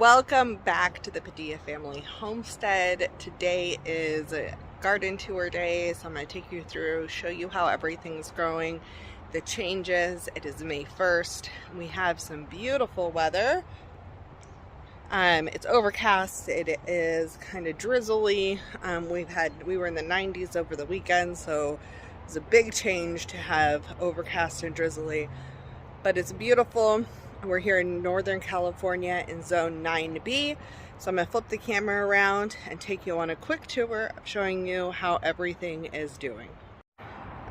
Welcome back to the Padilla Family Homestead. Today is a garden tour day, so I'm going to take you through, show you how everything's growing, the changes. It is May 1st. We have some beautiful weather. It's overcast. It is kind of drizzly. We were in the 90s over the weekend, so it's a big change to have overcast and drizzly, but it's beautiful. We're here in Northern California in zone 9B. So I'm going to flip the camera around and take you on a quick tour of showing you how everything is doing.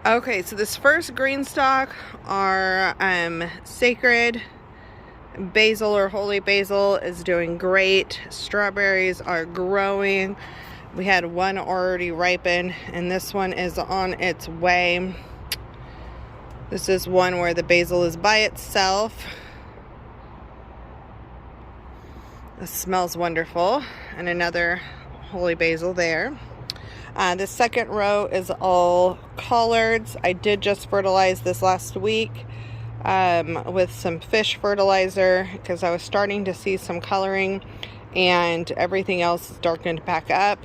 Okay, so this first GreenStalk, our sacred basil or holy basil, is doing great. Strawberries are growing. We had one already ripen and this one is on its way. This is one where the basil is by itself. This smells wonderful. And another holy basil there. The second row is all collards. I did just fertilize this last week with some fish fertilizer because I was starting to see some coloring and everything else is darkened back up.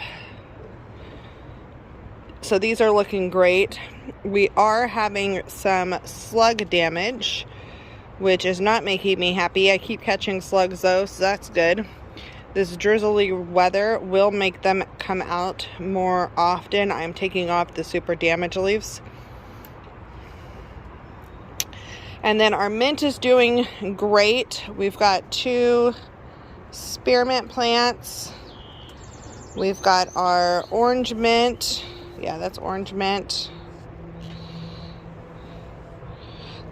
So these are looking great. We are having some slug damage, which is not making me happy. I keep catching slugs though, so that's good. This drizzly weather will make them come out more often. I'm taking off the super damaged leaves. And then our mint is doing great. We've got 2 spearmint plants. We've got our orange mint. Yeah, that's orange mint.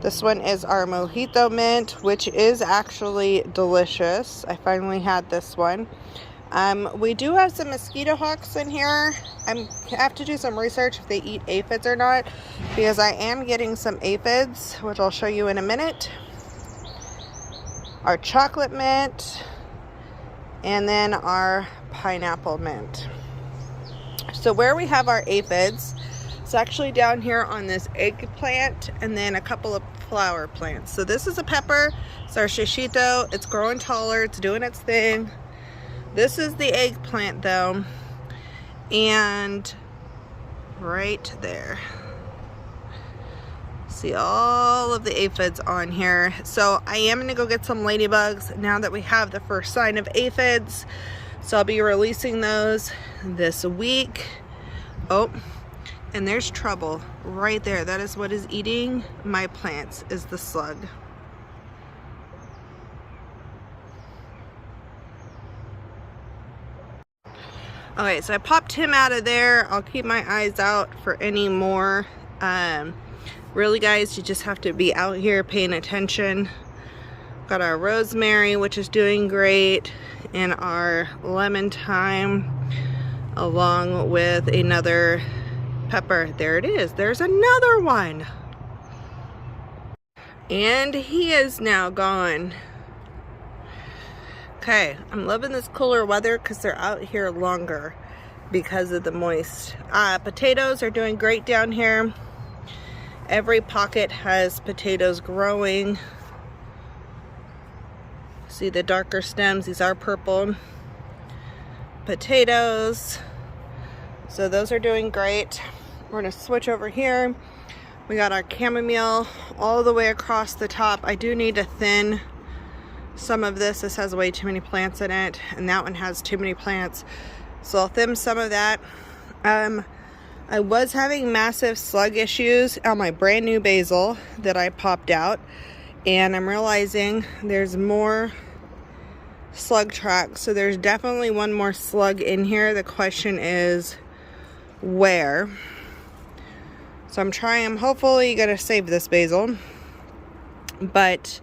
This one is our mojito mint, which is actually delicious. I finally had this one. We do have some mosquito hawks in here. I have to do some research if they eat aphids or not, because I am getting some aphids, which I'll show you in a minute. Our chocolate mint, and then our pineapple mint. So where we have our aphids, it's actually down here on this eggplant and then a couple of flower plants. So this is a pepper. It's our shishito. It's growing taller. It's doing its thing. This is the eggplant though. And right there. See all of the aphids on here. So I am going to go get some ladybugs now that we have the first sign of aphids. So I'll be releasing those this week. Oh. And there's trouble right there. That is what is eating my plants, is the slug. Okay, so I popped him out of there. I'll keep my eyes out for any more. Really guys, you just have to be out here paying attention. Got our rosemary, which is doing great, and our lemon thyme, along with another pepper. There it is. There's another one. And he is now gone. Okay, I'm loving this cooler weather because they're out here longer because of the moist. Potatoes are doing great down here. Every pocket has potatoes growing. See the darker stems? These are purple potatoes. So those are doing great. We're going to switch over here. We got our chamomile all the way across the top. I do need to thin some of this. This has way too many plants in it, and that one has too many plants. So I'll thin some of that. I was having massive slug issues on my brand new basil that I popped out, and I'm realizing there's more slug tracks. So there's definitely one more slug in here. The question is where. So I'm hopefully gonna save this basil, but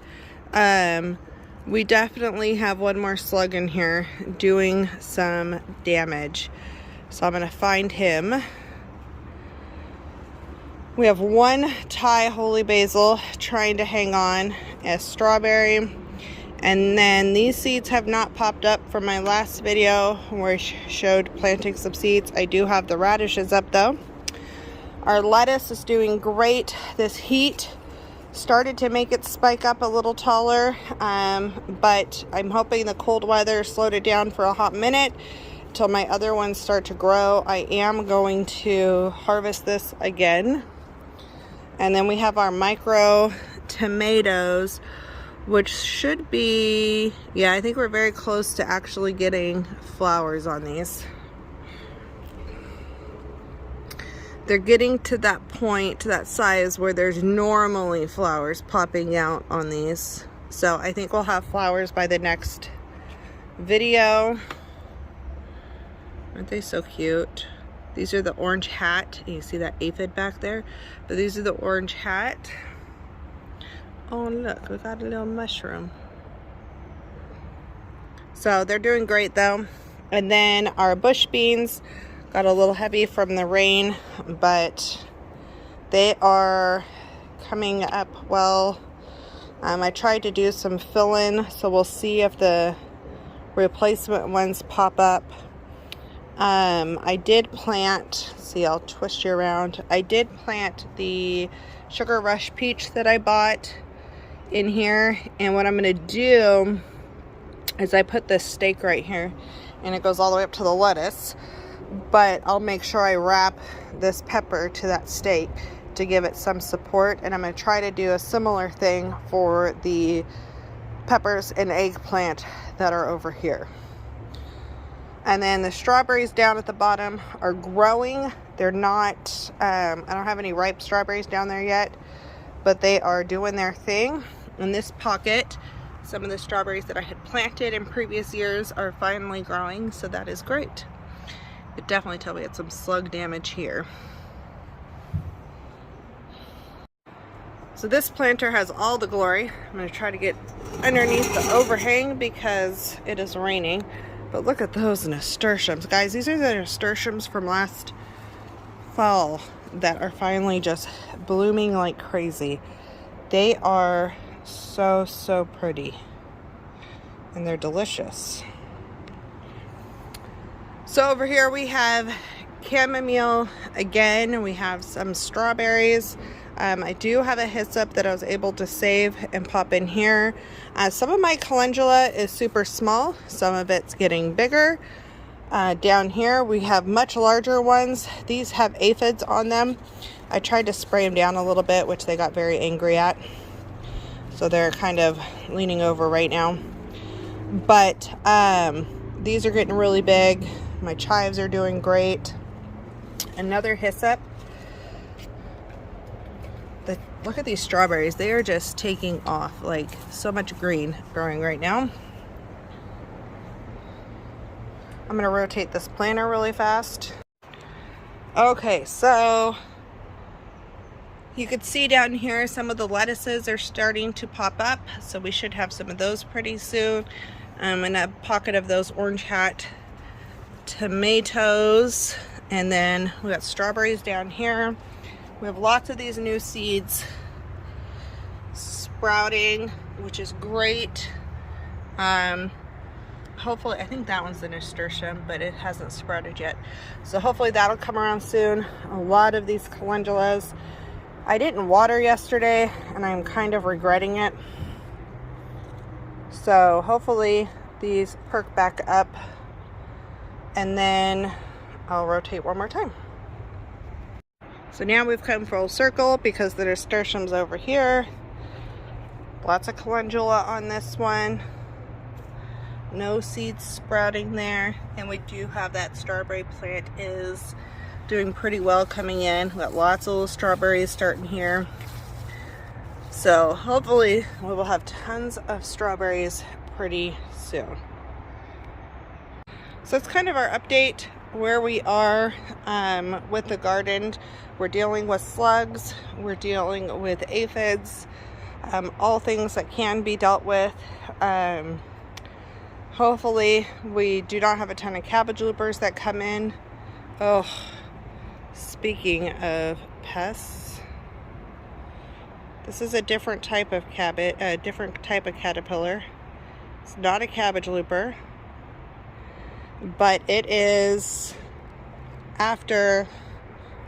we definitely have one more slug in here doing some damage. So I'm gonna find him. We have one Thai holy basil trying to hang on, a strawberry, and then these seeds have not popped up from my last video where I showed planting some seeds. I do have the radishes up though. Our lettuce is doing great. This heat started to make it spike up a little taller, but I'm hoping the cold weather slowed it down for a hot minute until my other ones start to grow. I am going to harvest this again. And then we have our micro tomatoes, which should be, yeah, I think we're very close to actually getting flowers on these. They're getting to that point, to that size where there's normally flowers popping out on these. So I think we'll have flowers by the next video. Aren't they so cute? These are the orange hat. You see that aphid back there? But these are the orange hat. Oh, look, we got a little mushroom. So they're doing great though. And then our bush beans got a little heavy from the rain, but they are coming up well. I tried to do some fill-in, so we'll see if the replacement ones pop up. I did plant, see, I'll twist you around. I did plant the Sugar Rush peach that I bought in here, and what I'm going to do is I put this stake right here, and it goes all the way up to the lettuce, but I'll make sure I wrap this pepper to that stake to give it some support, and I'm going to try to do a similar thing for the peppers and eggplant that are over here. And then the strawberries down at the bottom are growing. They're not, I don't have any ripe strawberries down there yet, but they are doing their thing. In this pocket, some of the strawberries that I had planted in previous years are finally growing, so that is great. It definitely tell me it's some slug damage here. So this planter has all the glory. I'm going to try to get underneath the overhang because it is raining. But look at those nasturtiums. Guys, these are the nasturtiums from last fall that are finally just blooming like crazy. They are so pretty. And they're delicious. So over here we have chamomile again. We have some strawberries. I do have a hyssop that I was able to save and pop in here. Some of my calendula is super small. Some of it's getting bigger. Down here we have much larger ones. These have aphids on them. I tried to spray them down a little bit, which they got very angry at. So they're kind of leaning over right now. But these are getting really big. My chives are doing great. Another hyssop. Look at these strawberries. They are just taking off. Like, so much green growing right now. I'm going to rotate this planter really fast. Okay, so you could see down here some of the lettuces are starting to pop up. So we should have some of those pretty soon. And a pocket of those orange hat tomatoes. And then we got strawberries down here. We have lots of these new seeds sprouting, which is great. Hopefully, I think that one's the nasturtium, but it hasn't sprouted yet. So hopefully that'll come around soon. A lot of these calendulas. I didn't water yesterday, and I'm kind of regretting it. So hopefully these perk back up, and then I'll rotate one more time. So now we've come full circle because the nasturtium's over here. Lots of calendula on this one. No seeds sprouting there. And we do have that strawberry plant is doing pretty well coming in. We've got lots of little strawberries starting here. So hopefully we will have tons of strawberries pretty soon. So it's kind of our update where we are with the garden. We're dealing with slugs, we're dealing with aphids, all things that can be dealt with. Hopefully we do not have a ton of cabbage loopers that come in. Oh, speaking of pests, this is a different type of caterpillar. It's not a cabbage looper, but it is after,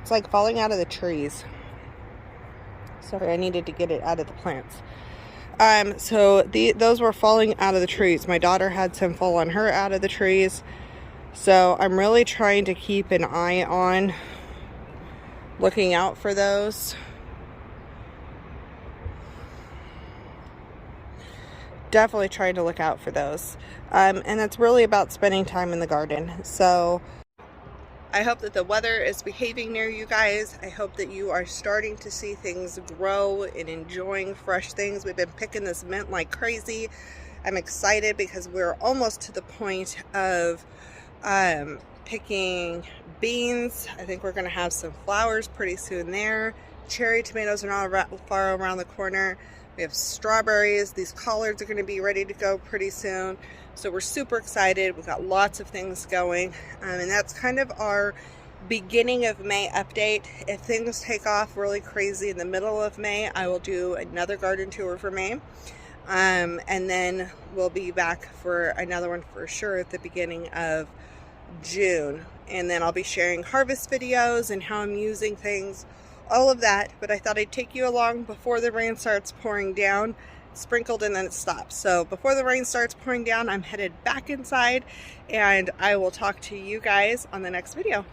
it's like falling out of the trees. Sorry, I needed to get it out of the plants. So those were falling out of the trees. My daughter had some fall on her out of the trees. So I'm really trying to keep an eye on looking out for those. Definitely trying to look out for those. And it's really about spending time in the garden. So I hope that the weather is behaving near you guys. I hope that you are starting to see things grow and enjoying fresh things. We've been picking this mint like crazy. I'm excited because we're almost to the point of picking beans. I think we're going to have some flowers pretty soon there. Cherry tomatoes are not far around the corner. We have strawberries. These collards are going to be ready to go pretty soon. So we're super excited. We've got lots of things going. And that's kind of our beginning of May update. If things take off really crazy in the middle of May, I will do another garden tour for May. And then we'll be back for another one for sure at the beginning of June. And then I'll be sharing harvest videos and how I'm using things, all of that. But I thought I'd take you along before the rain starts pouring down. Sprinkled and then it stops. So before the rain starts pouring down, I'm headed back inside, and I will talk to you guys on the next video.